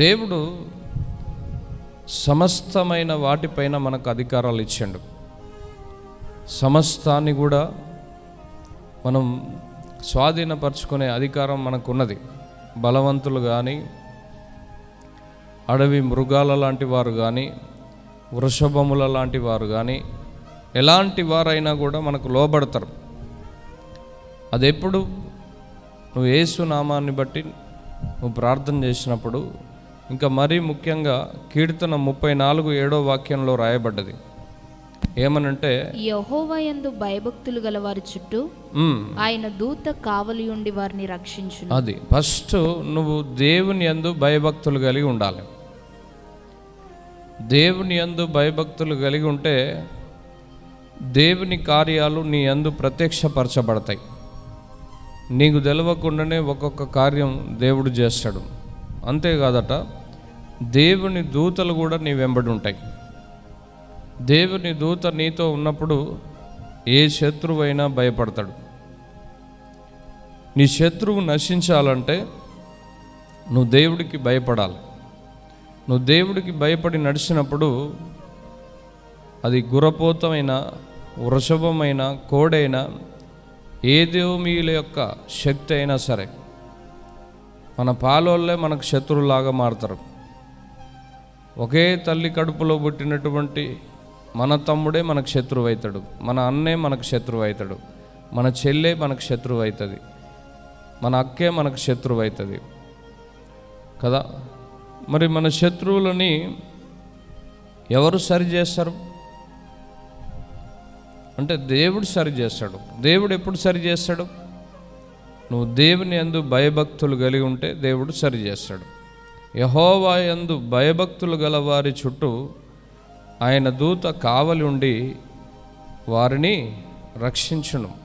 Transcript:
దేవుడు సమస్తమైన వాటిపైన మనకు అధికారాలు ఇచ్చాడు. సమస్తాన్ని కూడా మనం స్వాధీనపరచుకునే అధికారం మనకున్నది. బలవంతులు కానీ, అడవి మృగాల లాంటి వారు కానీ, వృషభముల లాంటి వారు కానీ, ఎలాంటి వారైనా కూడా మనకు లోబడతారు. అది ఎప్పుడు నువ్వు యేసు నామాన్ని బట్టి నువ్వు ప్రార్థన చేసినప్పుడు. ఇంకా మరీ ముఖ్యంగా కీర్తన 34:7 రాయబడ్డది. ఏమనంటే, యెహోవా యందు భయభక్తులు గల వారి చుట్టూ ఆయన దూత కావలి ఉండి వారిని రక్షించును. అది ఫస్ట్ నువ్వు దేవుని యందు భయభక్తులు కలిగి ఉండాలి. దేవుని యందు భయభక్తులు కలిగి ఉంటే దేవుని కార్యాలు నీ యందు ప్రత్యక్షపరచబడతాయి. నీకు తెలవకుండానే ఒక్కొక్క కార్యం దేవుడు చేస్తాడు. అంతేకాదట, దేవుని దూతలు కూడా నీ వెంబడి ఉంటాయి. దేవుని దూత నీతో ఉన్నప్పుడు ఏ శత్రువైనా భయపడతాడు. నీ శత్రువు నశించాలంటే నువ్వు దేవుడికి భయపడాలి. నువ్వు దేవుడికి భయపడి నడిచినప్పుడు అది గుర్రపోతమైన, వృషభమైన, కోడైనా, ఏదేమీల యొక్క శక్తి అయినా సరే, మన పాలోళ్ళే మనకు శత్రువులాగా మారుతారు. ఒకే తల్లి కడుపులో పుట్టినటువంటి మన తమ్ముడే మనకు శత్రువు అవుతాడు, మన అన్నే మనకు శత్రువు అవుతాడు, మన చెల్లె మనకు శత్రువు అవుతుంది, మన అక్కే మనకు శత్రువు అవుతుంది కదా. మరి మన శత్రువులని ఎవరు సరి చేస్తారు అంటే దేవుడు సరి చేస్తాడు. దేవుడు ఎప్పుడు సరి చేస్తాడు? నువ్వు దేవుని యందు భయభక్తులు కలిగి ఉంటే దేవుడు సరి చేస్తాడు. యెహోవా యందు భయభక్తులు గల వారి చుట్టూ ఆయన దూత కావలి ఉండి వారిని రక్షించును.